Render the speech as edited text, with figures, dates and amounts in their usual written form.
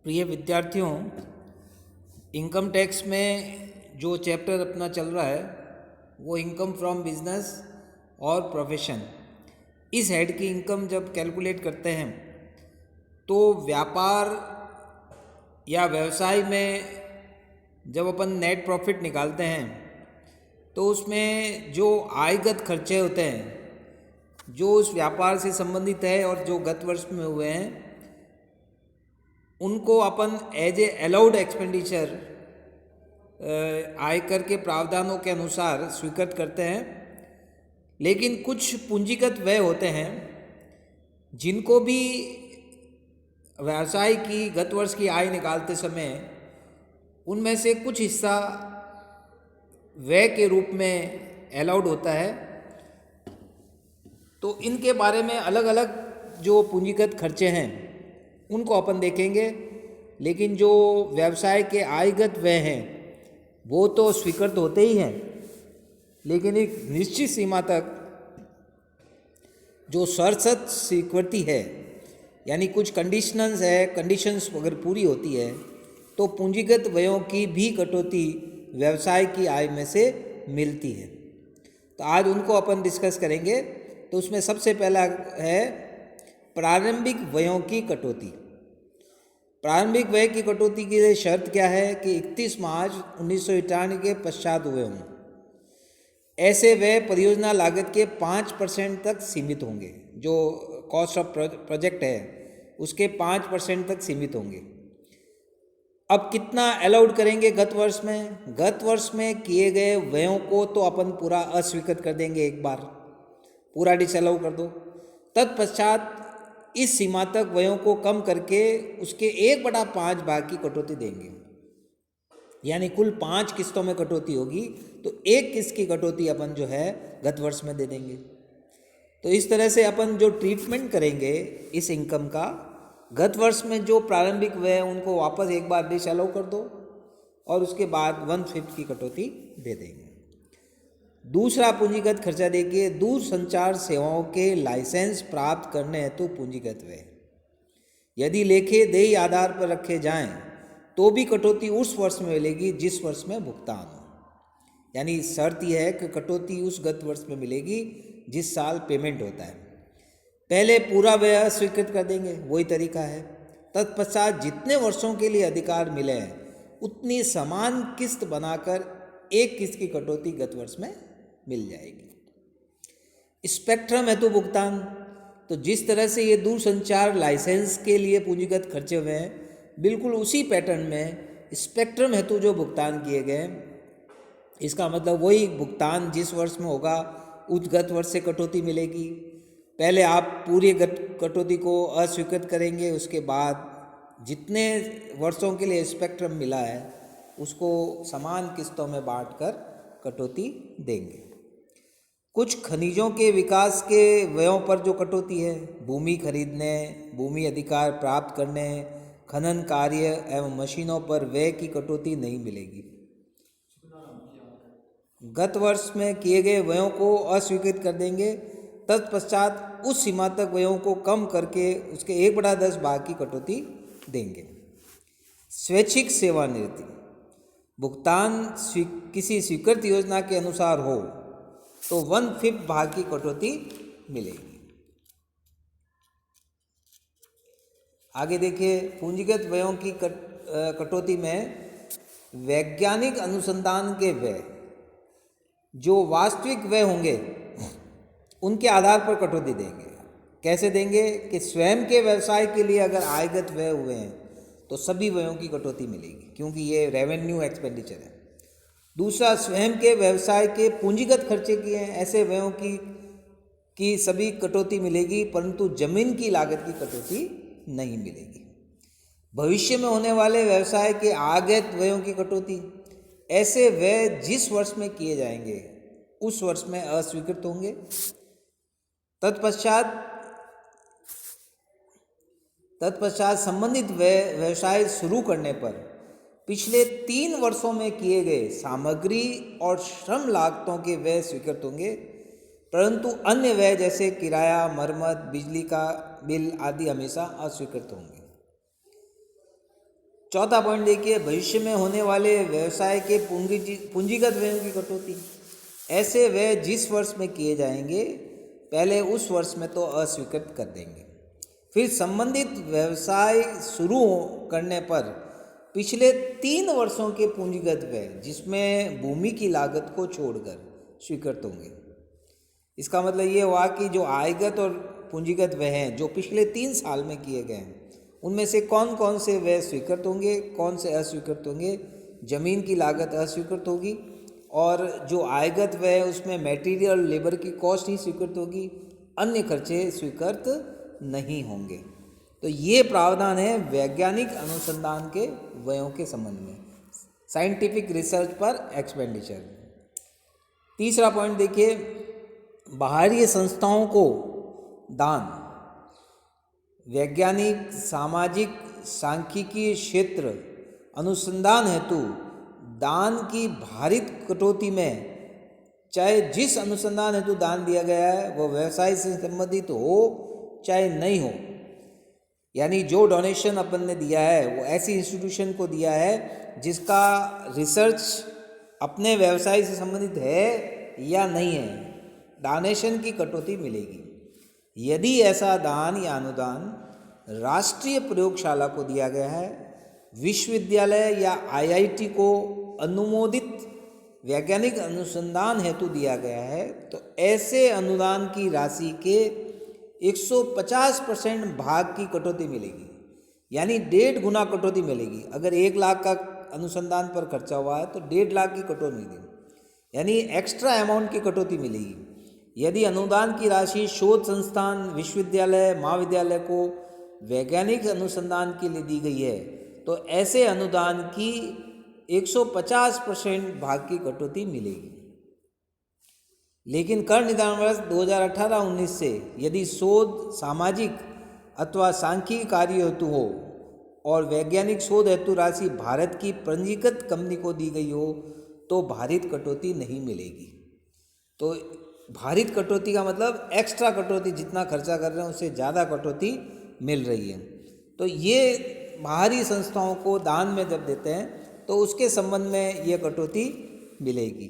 प्रिय विद्यार्थियों, income tax में जो चैप्टर अपना चल रहा है वो इनकम फ्रॉम बिजनेस और प्रोफेशन। इस हेड की इनकम जब कैलकुलेट करते हैं तो व्यापार या व्यवसाय में जब अपन नेट प्रॉफिट निकालते हैं तो उसमें जो आयगत खर्चे होते हैं जो उस व्यापार से संबंधित है और जो गत वर्ष में हुए हैं उनको अपन एज ए अलाउड एक्सपेंडिचर आयकर के प्रावधानों के अनुसार स्वीकृत करते हैं। लेकिन कुछ पूंजीगत व्यय होते हैं जिनको भी व्यवसाय की गत वर्ष की आय निकालते समय उनमें से कुछ हिस्सा व्यय के रूप में अलाउड होता है। तो इनके बारे में अलग अलग जो पूंजीगत खर्चे हैं उनको अपन देखेंगे। लेकिन जो व्यवसाय के आयगत व्यय हैं वो तो स्वीकृत होते ही हैं, लेकिन एक निश्चित सीमा तक जो सरसत स्वीकृति है, यानी कुछ कंडीशंस अगर पूरी होती है तो पूंजीगत व्ययों की भी कटौती व्यवसाय की आय में से मिलती है। तो आज उनको अपन डिस्कस करेंगे। तो उसमें सबसे पहला है प्रारंभिक व्ययों की कटौती। प्रारंभिक व्यय की कटौती की शर्त क्या है कि 31 मार्च 1991 के पश्चात हुए हों। ऐसे व्यय परियोजना लागत के 5% तक सीमित होंगे। जो कॉस्ट ऑफ प्रोजेक्ट है उसके 5% तक सीमित होंगे। अब कितना अलाउड करेंगे गत वर्ष में? गत वर्ष में किए गए व्ययों को तो अपन पूरा अस्वीकृत कर देंगे, एक बार पूरा डिसअलाउ कर दो। तत्पश्चात इस सीमा तक व्ययों को कम करके उसके 1/5 भाग की कटौती देंगे। यानी कुल 5 किस्तों में कटौती होगी तो एक किस्त की कटौती अपन जो है गत वर्ष में दे देंगे। तो इस तरह से अपन जो ट्रीटमेंट करेंगे इस इनकम का, गत वर्ष में जो प्रारंभिक व्यय उनको वापस एक बार डिसअलाउ कर दो और उसके बाद 1/5 की कटौती दे देंगे। दूसरा पूंजीगत खर्चा देखिए, दूर संचार सेवाओं के लाइसेंस प्राप्त करने हेतु पूंजीगत व्यय यदि लेखे देय आधार पर रखे जाएं तो भी कटौती उस वर्ष में मिलेगी जिस वर्ष में भुगतान हो। यानी शर्त यह है कि कटौती उस गत वर्ष में मिलेगी जिस साल पेमेंट होता है। पहले पूरा व्यय स्वीकृत कर देंगे, वही तरीका है। तत्पश्चात जितने वर्षों के लिए अधिकार मिले हैं उतनी समान किस्त बनाकर एक किस्त की कटौती गत वर्ष में मिल जाएगी। स्पेक्ट्रम हेतु भुगतान, तो जिस तरह से ये दूरसंचार लाइसेंस के लिए पूंजीगत खर्चे हुए हैं, बिल्कुल उसी पैटर्न में स्पेक्ट्रम हेतु जो भुगतान किए गए, इसका मतलब वही भुगतान जिस वर्ष में होगा उस गत वर्ष से कटौती मिलेगी। पहले आप पूरी कटौती को अस्वीकृत करेंगे, उसके बाद जितने वर्षों के लिए स्पेक्ट्रम मिला है उसको समान किस्तों में बांटकर कटौती देंगे। कुछ खनिजों के विकास के व्ययों पर जो कटौती है, भूमि खरीदने, भूमि अधिकार प्राप्त करने, खनन कार्य एवं मशीनों पर व्यय की कटौती नहीं मिलेगी। गत वर्ष में किए गए व्ययों को अस्वीकृत कर देंगे। तत्पश्चात उस सीमा तक व्ययों को कम करके उसके 1/10 भाग की कटौती देंगे। स्वैच्छिक सेवानिवृत्ति, भुगतान किसी स्वीकृत योजना के अनुसार हो तो 1/5 भाग की कटौती मिलेगी। आगे देखिए, पूंजीगत व्ययों की कटौती में वैज्ञानिक अनुसंधान के व्यय जो वास्तविक व्यय होंगे उनके आधार पर कटौती देंगे। कैसे देंगे कि स्वयं के व्यवसाय के लिए अगर आयगत व्यय हुए हैं तो सभी व्ययों की कटौती मिलेगी, क्योंकि ये रेवेन्यू एक्सपेंडिचर है। दूसरा, स्वयं के व्यवसाय के पूंजीगत खर्चे किए हैं ऐसे व्ययों की सभी कटौती मिलेगी, परंतु जमीन की लागत की कटौती नहीं मिलेगी। भविष्य में होने वाले व्यवसाय के आगत व्ययों की कटौती, ऐसे व्यय जिस वर्ष में किए जाएंगे उस वर्ष में अस्वीकृत होंगे। तत्पश्चात संबंधित व्यवसाय शुरू करने पर पिछले 3 वर्षों में किए गए सामग्री और श्रम लागतों के व्यय स्वीकृत होंगे, परंतु अन्य व्यय जैसे किराया, मरम्मत, बिजली का बिल आदि हमेशा अस्वीकृत होंगे। चौथा पॉइंट देखिए, भविष्य में होने वाले व्यवसाय के पूंजीगत व्ययों की कटौती। ऐसे व्यय जिस वर्ष में किए जाएंगे पहले उस वर्ष में तो अस्वीकृत कर देंगे। फिर संबंधित व्यवसाय शुरू करने पर पिछले 3 वर्षों के पूंजीगत व्यय जिसमें भूमि की लागत को छोड़कर स्वीकृत होंगे। इसका मतलब ये हुआ कि जो आयगत और पूंजीगत व्यय हैं जो पिछले 3 साल में किए गए हैं उनमें से कौन कौन से व्यय स्वीकृत होंगे, कौन से अस्वीकृत होंगे। जमीन की लागत अस्वीकृत होगी और जो आयगत व्यय उसमें मटेरियल लेबर की कॉस्ट ही स्वीकृत होगी, अन्य खर्चे स्वीकृत नहीं होंगे। तो ये प्रावधान है वैज्ञानिक अनुसंधान के व्ययों के संबंध में, साइंटिफिक रिसर्च पर एक्सपेंडिचर। तीसरा पॉइंट देखिए, बाहरी संस्थाओं को दान, वैज्ञानिक, सामाजिक, सांख्यिकी क्षेत्र अनुसंधान हेतु दान की भारित कटौती में, चाहे जिस अनुसंधान हेतु दान दिया गया है वो व्यवसाय से संबंधित हो चाहे नहीं हो, यानी जो डोनेशन अपन ने दिया है वो ऐसी इंस्टीट्यूशन को दिया है जिसका रिसर्च अपने व्यवसाय से संबंधित है या नहीं है, डोनेशन की कटौती मिलेगी। यदि ऐसा दान या अनुदान राष्ट्रीय प्रयोगशाला को दिया गया है, विश्वविद्यालय या आईआईटी को अनुमोदित वैज्ञानिक अनुसंधान हेतु दिया गया है, तो ऐसे अनुदान की राशि के 150% भाग की कटौती मिलेगी, यानी 1.5 गुना कटौती मिलेगी। अगर 1 लाख का अनुसंधान पर खर्चा हुआ है तो 1.5 लाख की कटौती मिलेगी, यानी एक्स्ट्रा अमाउंट की कटौती मिलेगी। यदि अनुदान की राशि शोध संस्थान, विश्वविद्यालय, महाविद्यालय को वैज्ञानिक अनुसंधान के लिए दी गई है तो ऐसे अनुदान की 150% भाग की कटौती मिलेगी। लेकिन कर निदान वर्ष 2018-19 से यदि शोध सामाजिक अथवा सांख्यिकी कार्य हेतु हो और वैज्ञानिक शोध हेतु राशि भारत की पंजीकृत कंपनी को दी गई हो तो भारित कटौती नहीं मिलेगी। तो भारित कटौती का मतलब एक्स्ट्रा कटौती, जितना खर्चा कर रहे हैं उससे ज़्यादा कटौती मिल रही है। तो ये बाहरी संस्थाओं को दान में जब देते हैं तो उसके संबंध में ये कटौती मिलेगी।